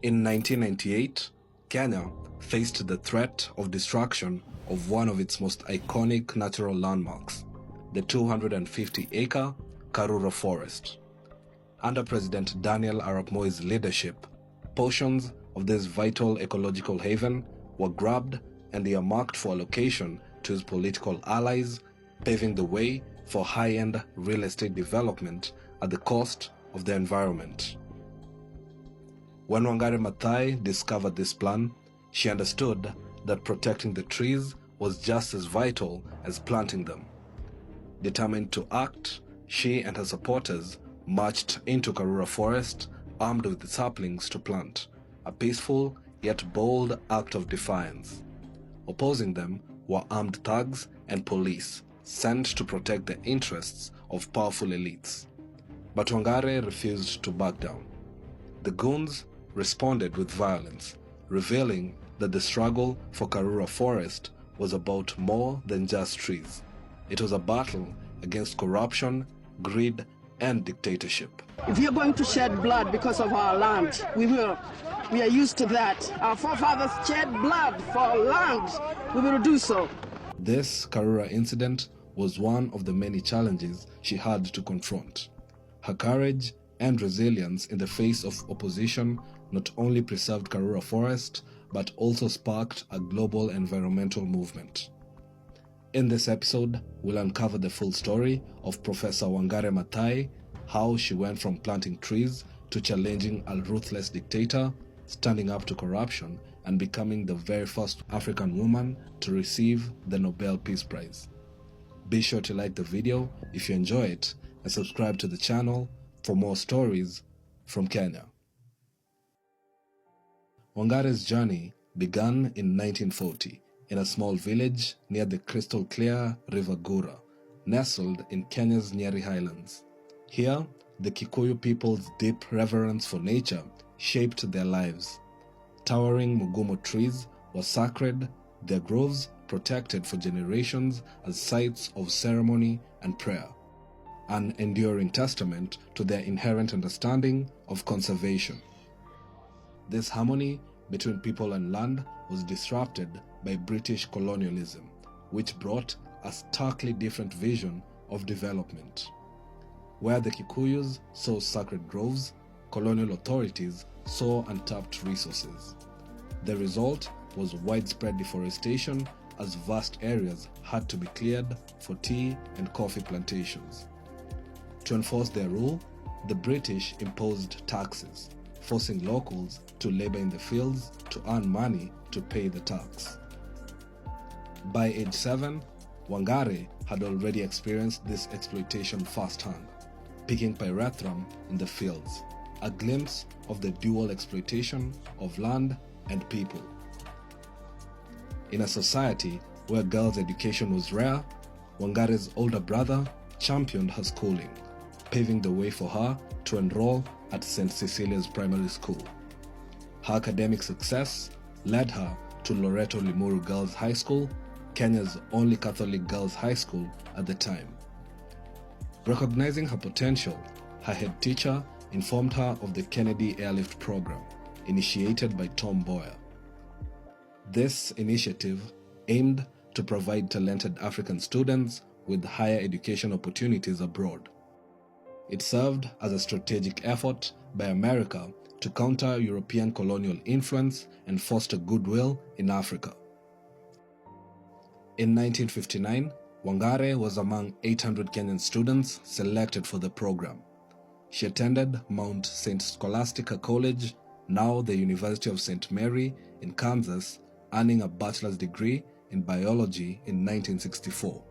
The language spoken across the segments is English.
In 1998, Kenya faced the threat of destruction of one of its most iconic natural landmarks, the 250-acre Karura Forest. Under President Daniel Arap Moi's leadership, portions of this vital ecological haven were grabbed and earmarked for allocation to his political allies, paving the way for high-end real estate development at the cost of the environment. When Wangari Maathai discovered this plan, she understood that protecting the trees was just as vital as planting them. Determined to act, she and her supporters marched into Karura Forest armed with the saplings to plant, a peaceful yet bold act of defiance. Opposing them were armed thugs and police sent to protect the interests of powerful elites. But Wangari refused to back down. The goons responded with violence, revealing that the struggle for Karura Forest was about more than just trees. It was a battle against corruption, greed, and dictatorship. If you're going to shed blood because of our land, we will. We are used to that. Our forefathers shed blood for our land. We will do so. This Karura incident was one of the many challenges she had to confront. Her courage and resilience in the face of opposition not only preserved Karura Forest, but also sparked a global environmental movement. In this episode, we'll uncover the full story of Professor Wangari Maathai, how she went from planting trees to challenging a ruthless dictator, standing up to corruption, and becoming the very first African woman to receive the Nobel Peace Prize. Be sure to like the video if you enjoy it and subscribe to the channel for more stories from Kenya. Wangari's journey began in 1940 in a small village near the crystal clear River Gura, nestled in Kenya's Nyeri Highlands. Here, the Kikuyu people's deep reverence for nature shaped their lives. Towering mugumo trees were sacred, their groves protected for generations as sites of ceremony and prayer, an enduring testament to their inherent understanding of conservation. This harmony between people and land was disrupted by British colonialism, which brought a starkly different vision of development. Where the Kikuyus saw sacred groves, colonial authorities saw untapped resources. The result was widespread deforestation, as vast areas had to be cleared for tea and coffee plantations. To enforce their rule, the British imposed taxes, forcing locals to labor in the fields to earn money to pay the tax. By age 7, Wangari had already experienced this exploitation firsthand, picking pyrethrum in the fields, a glimpse of the dual exploitation of land and people. In a society where girls' education was rare, Wangari's older brother championed her schooling, paving the way for her to enroll at St. Cecilia's Primary School. Her academic success led her to Loreto Limuru Girls High School, Kenya's only Catholic girls' high school at the time. Recognizing her potential, her head teacher informed her of the Kennedy Airlift Program, initiated by Tom Boyer. This initiative aimed to provide talented African students with higher education opportunities abroad. It served as a strategic effort by America to counter European colonial influence and foster goodwill in Africa. In 1959, Wangari was among 800 Kenyan students selected for the program. She attended Mount St. Scholastica College, now the University of St. Mary in Kansas, earning a bachelor's degree in biology in 1964,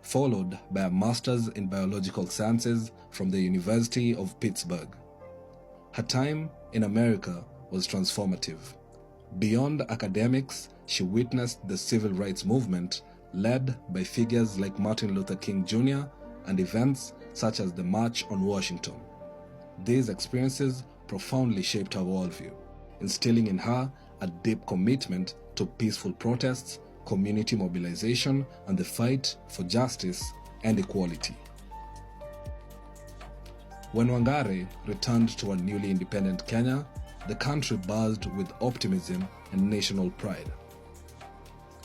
followed by a master's in biological sciences from the University of Pittsburgh. Her time in America was transformative. Beyond academics, she witnessed the civil rights movement led by figures like Martin Luther King Jr. and events such as the March on Washington. These experiences profoundly shaped her worldview, instilling in her a deep commitment to peaceful protests, community mobilization, and the fight for justice and equality. When Wangari returned to a newly independent Kenya, the country buzzed with optimism and national pride.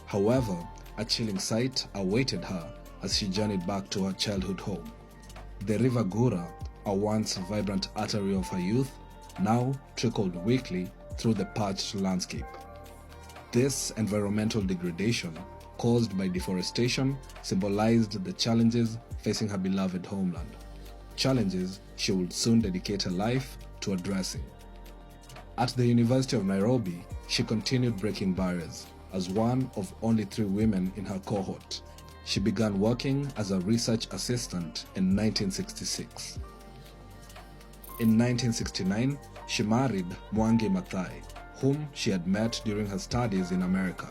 However, a chilling sight awaited her as she journeyed back to her childhood home. The River Gura, a once vibrant artery of her youth, now trickled weakly through the parched landscape. This environmental degradation caused by deforestation symbolized the challenges facing her beloved homeland, challenges she would soon dedicate her life to addressing. At the University of Nairobi, she continued breaking barriers. As one of only 3 women in her cohort, she began working as a research assistant in 1966. In 1969, she married Wangari Maathai, whom she had met during her studies in America,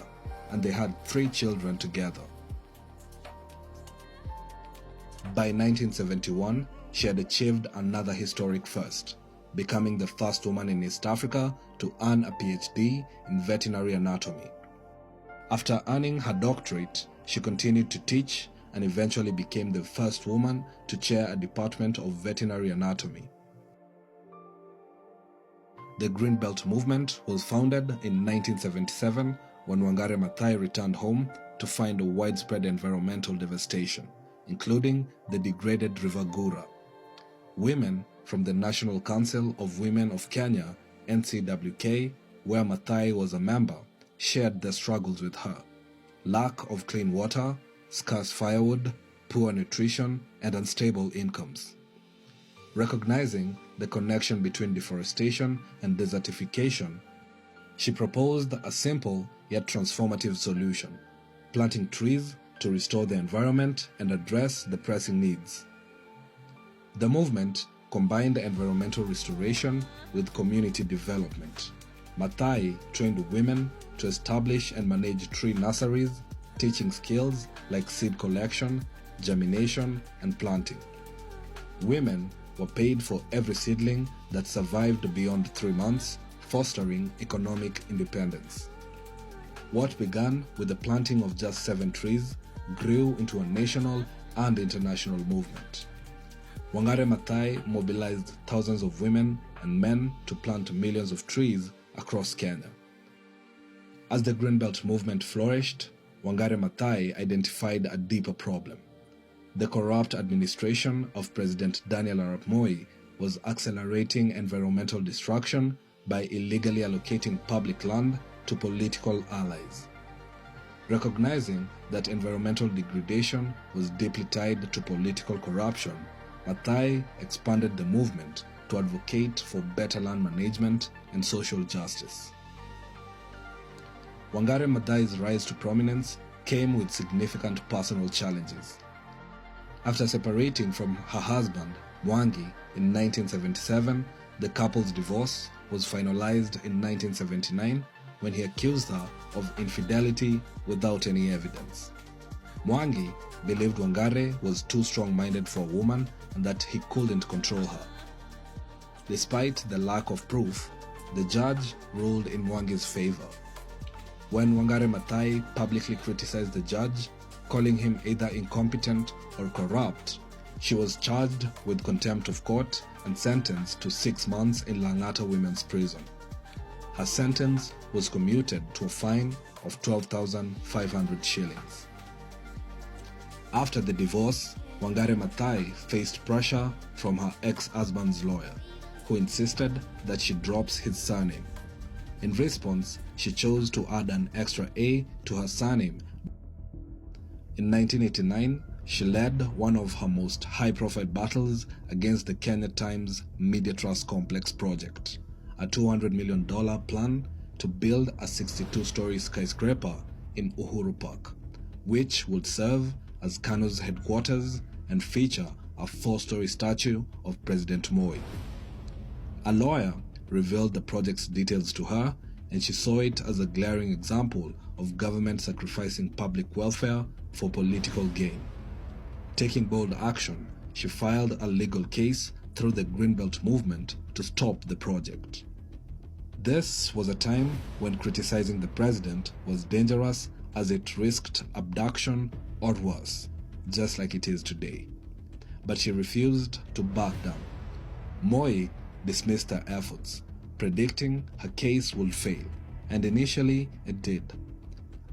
and they had 3 children together. By 1971, she had achieved another historic first, becoming the first woman in East Africa to earn a PhD in veterinary anatomy. After earning her doctorate, she continued to teach and eventually became the first woman to chair a department of veterinary anatomy. The Greenbelt movement was founded in 1977 when Wangari Maathai returned home to find a widespread environmental devastation, including the degraded River Gura. Women from the National Council of Women of Kenya, NCWK, where Maathai was a member, shared their struggles with her: lack of clean water, scarce firewood, poor nutrition, and unstable incomes. Recognizing the connection between deforestation and desertification, she proposed a simple yet transformative solution: planting trees to restore the environment and address the pressing needs. The movement combined environmental restoration with community development. Maathai trained women to establish and manage tree nurseries, teaching skills like seed collection, germination, and planting. Women were paid for every seedling that survived beyond 3 months, fostering economic independence. What began with the planting of just 7 trees grew into a national and international movement. Wangari Maathai mobilized thousands of women and men to plant millions of trees across Kenya. As the Greenbelt movement flourished, Wangari Maathai identified a deeper problem. The corrupt administration of President Daniel Arap Moi was accelerating environmental destruction by illegally allocating public land to political allies. Recognizing that environmental degradation was deeply tied to political corruption, Maathai expanded the movement to advocate for better land management and social justice. Wangari Maathai's rise to prominence came with significant personal challenges. After separating from her husband, Mwangi, in 1977, the couple's divorce was finalized in 1979 when he accused her of infidelity without any evidence. Mwangi believed Wangari was too strong-minded for a woman and that he couldn't control her. Despite the lack of proof, the judge ruled in Mwangi's favor. When Wangari Maathai publicly criticized the judge, calling him either incompetent or corrupt, she was charged with contempt of court and sentenced to 6 months in Langata Women's Prison. Her sentence was commuted to a fine of 12,500 shillings. After the divorce, Wangari Maathai faced pressure from her ex-husband's lawyer, who insisted that she drops his surname. In response, she chose to add an extra A to her surname. In 1989, she led one of her most high-profile battles against the Kenya Times Media Trust Complex project, a $200 million plan to build a 62-story skyscraper in Uhuru Park, which would serve as KANU's headquarters and feature a 4-story statue of President Moi. A lawyer revealed the project's details to her, and she saw it as a glaring example of government sacrificing public welfare for political gain. Taking bold action, she filed a legal case through the Greenbelt movement to stop the project. This was a time when criticizing the president was dangerous, as it risked abduction or worse, just like it is today. But she refused to back down. Moi dismissed her efforts, predicting her case would fail, and initially it did.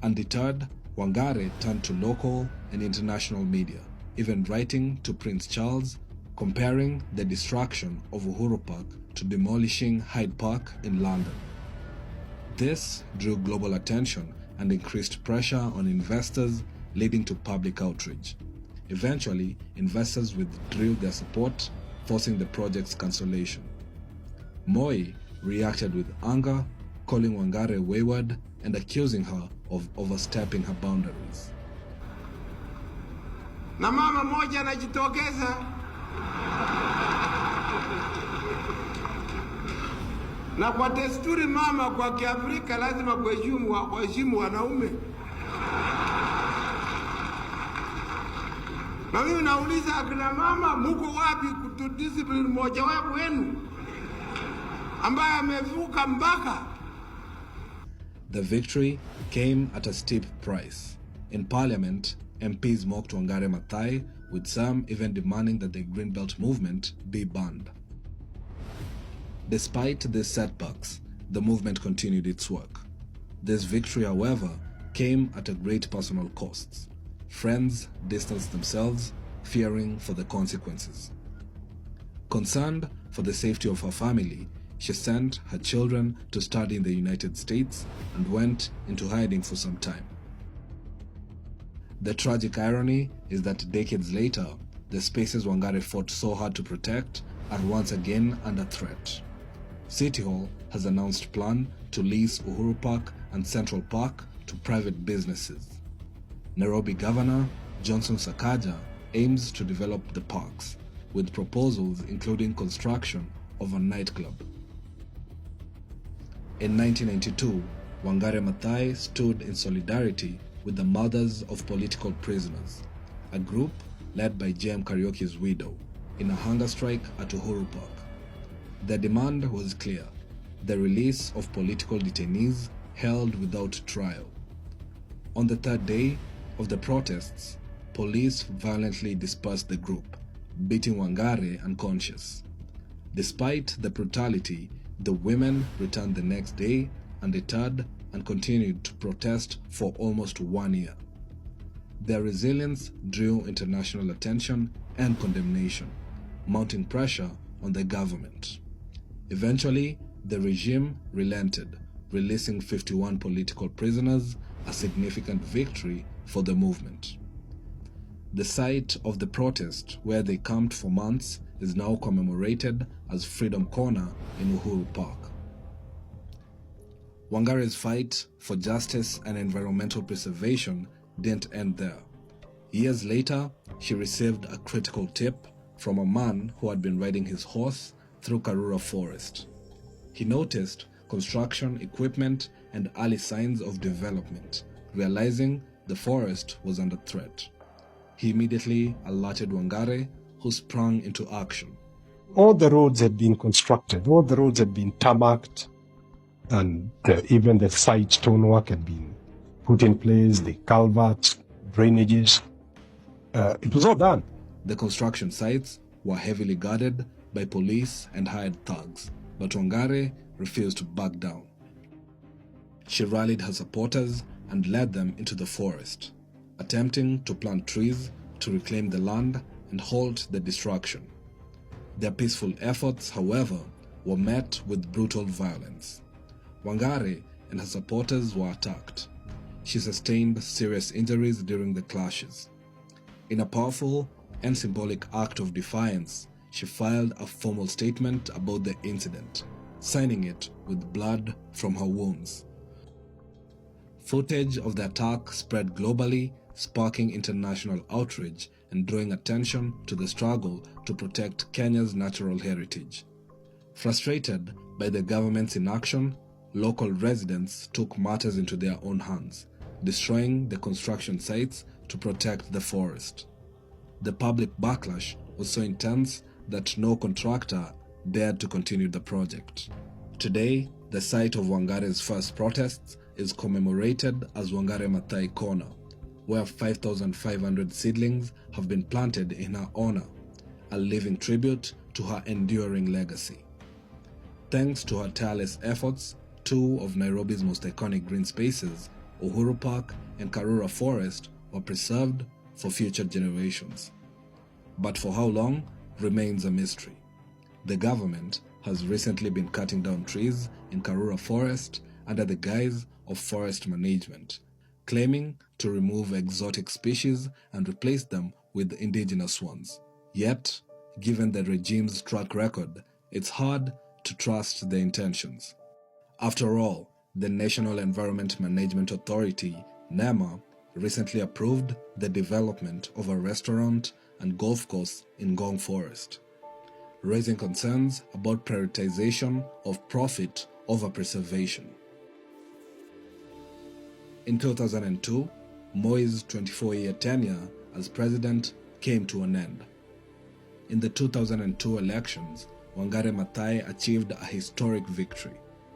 Undeterred, Wangari turned to local and international media, even writing to Prince Charles, comparing the destruction of Uhuru Park to demolishing Hyde Park in London. This drew global attention and increased pressure on investors, leading to public outrage. Eventually, investors withdrew their support, forcing the project's cancellation. Moi reacted with anger, calling Wangari wayward and accusing her of overstepping her boundaries. Na mama moja anajitokeza na kwa desturi mama kwa Kiafrika lazima kuheshimu wanaume. Na mimi nauliza akina mama, muko wapi kutudiscipline moja wapo wenu ambaye amevuka mpaka? The victory came at a steep price. In Parliament, MPs mocked Wangari Maathai, with some even demanding that the Greenbelt movement be banned. Despite these setbacks, the movement continued its work. This victory, however, came at a great personal cost. Friends distanced themselves, fearing for the consequences. Concerned for the safety of her family, she sent her children to study in the United States and went into hiding for some time. The tragic irony is that decades later, the spaces Wangari fought so hard to protect are once again under threat. City Hall has announced plan to lease Uhuru Park and Central Park to private businesses. Nairobi Governor Johnson Sakaja aims to develop the parks, with proposals including construction of a nightclub. In 1992, Wangari Maathai stood in solidarity with the mothers of political prisoners, a group led by J.M. Kariuki's widow, in a hunger strike at Uhuru Park. Their demand was clear: the release of political detainees held without trial. On the third day of the protests, police violently dispersed the group, beating Wangari unconscious. Despite the brutality, the women returned the next day, undeterred, and continued to protest for almost 1 year. Their resilience drew international attention and condemnation, mounting pressure on the government. Eventually, the regime relented, releasing 51 political prisoners, a significant victory for the movement. The site of the protest, where they camped for months, is now commemorated as Freedom Corner in Uhuru Park. Wangari's fight for justice and environmental preservation didn't end there. Years later, she received a critical tip from a man who had been riding his horse through Karura Forest. He noticed construction equipment and early signs of development, realizing the forest was under threat. He immediately alerted Wangari, who sprang into action. All the roads had been constructed, all the roads had been tarmacked, and even the side stonework had been put in place, the culverts, drainages. It was all done. The construction sites were heavily guarded by police and hired thugs, but Wangari refused to back down. She rallied her supporters and led them into the forest, attempting to plant trees to reclaim the land and halt the destruction. Their peaceful efforts, however, were met with brutal violence. Wangari and her supporters were attacked. She sustained serious injuries during the clashes. In a powerful and symbolic act of defiance, she filed a formal statement about the incident, signing it with blood from her wounds. Footage of the attack spread globally, sparking international outrage and drawing attention to the struggle to protect Kenya's natural heritage. Frustrated by the government's inaction, local residents took matters into their own hands, destroying the construction sites to protect the forest. The public backlash was so intense that no contractor dared to continue the project. Today, the site of Wangari's first protests is commemorated as Wangari Maathai Corner, where 5,500 seedlings have been planted in her honor, a living tribute to her enduring legacy. Thanks to her tireless efforts, two of Nairobi's most iconic green spaces, Uhuru Park and Karura Forest, were preserved for future generations. But for how long remains a mystery. The government has recently been cutting down trees in Karura Forest under the guise of forest management, claiming to remove exotic species and replace them with indigenous ones. Yet, given the regime's track record, it's hard to trust their intentions. After all, the National Environment Management Authority, NEMA, recently approved the development of a restaurant and golf course in Ngong Forest, raising concerns about prioritization of profit over preservation. In 2002, Moi's 24-year tenure as president came to an end. In the 2002 elections, Wangari Maathai achieved a historic victory,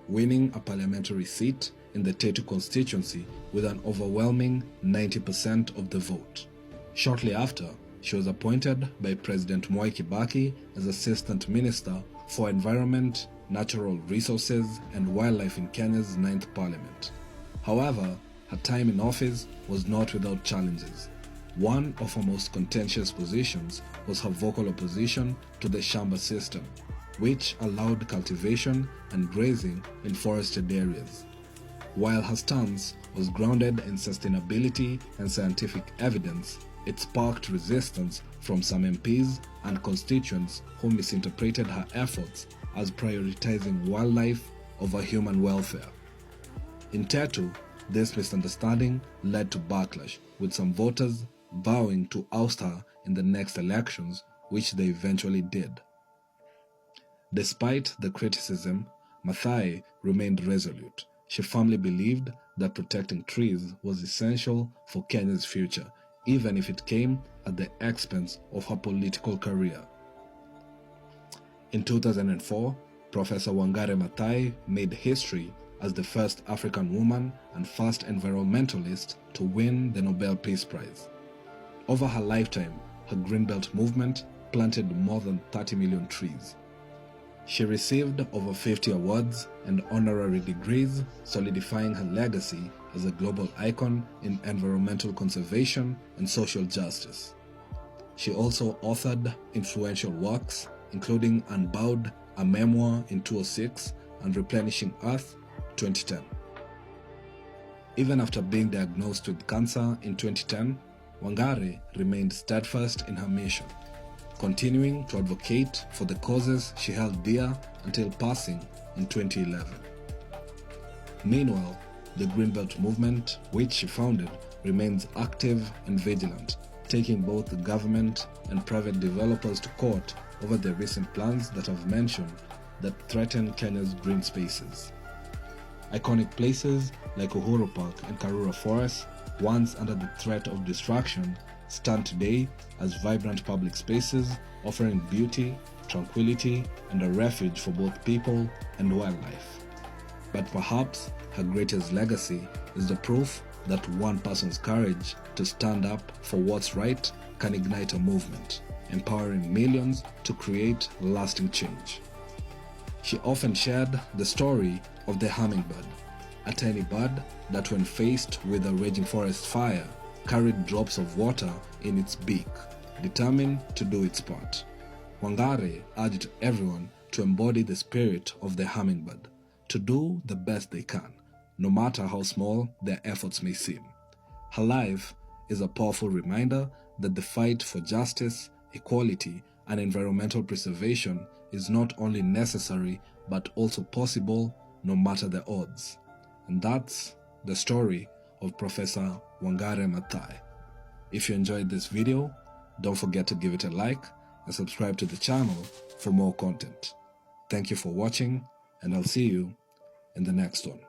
winning a parliamentary seat in the Tetu constituency with an overwhelming 90% of the vote. Shortly after, she was appointed by President Mwai Kibaki as Assistant Minister for Environment, Natural Resources and Wildlife in Kenya's 9th Parliament. However, her time in office was not without challenges. One of her most contentious positions was her vocal opposition to the Shamba system, which allowed cultivation and grazing in forested areas. While her stance was grounded in sustainability and scientific evidence, it sparked resistance from some MPs and constituents who misinterpreted her efforts as prioritizing wildlife over human welfare. In Tetu, this misunderstanding led to backlash, with some voters vowing to oust her in the next elections, which they eventually did. Despite the criticism, Maathai remained resolute. She firmly believed that protecting trees was essential for Kenya's future, even if it came at the expense of her political career. In 2004, Professor Wangari Maathai made history as the first African woman and first environmentalist to win the Nobel Peace Prize. Over her lifetime, her Greenbelt movement planted more than 30 million trees. She received over 50 awards and honorary degrees, solidifying her legacy as a global icon in environmental conservation and social justice. She also authored influential works, including Unbowed, a memoir in 2006, and Replenishing Earth, 2010. Even after being diagnosed with cancer in 2010, Wangari remained steadfast in her mission, continuing to advocate for the causes she held dear until passing in 2011. Meanwhile, the Greenbelt movement, which she founded, remains active and vigilant, taking both the government and private developers to court over the recent plans that I've mentioned that threaten Kenya's green spaces. Iconic places like Uhuru Park and Karura Forest, once under the threat of destruction, stand today as vibrant public spaces offering beauty, tranquility, and a refuge for both people and wildlife. But perhaps her greatest legacy is the proof that one person's courage to stand up for what's right can ignite a movement, empowering millions to create lasting change. She often shared the story of the hummingbird, a tiny bird that, when faced with a raging forest fire, carried drops of water in its beak, determined to do its part. Wangari urged everyone to embody the spirit of the hummingbird, to do the best they can, no matter how small their efforts may seem. Her life is a powerful reminder that the fight for justice, equality, and environmental preservation is not only necessary but also possible no matter the odds. And that's the story of Professor Wangari Maathai. If you enjoyed this video, don't forget to give it a like and subscribe to the channel for more content. Thank you for watching, and I'll see you in the next one.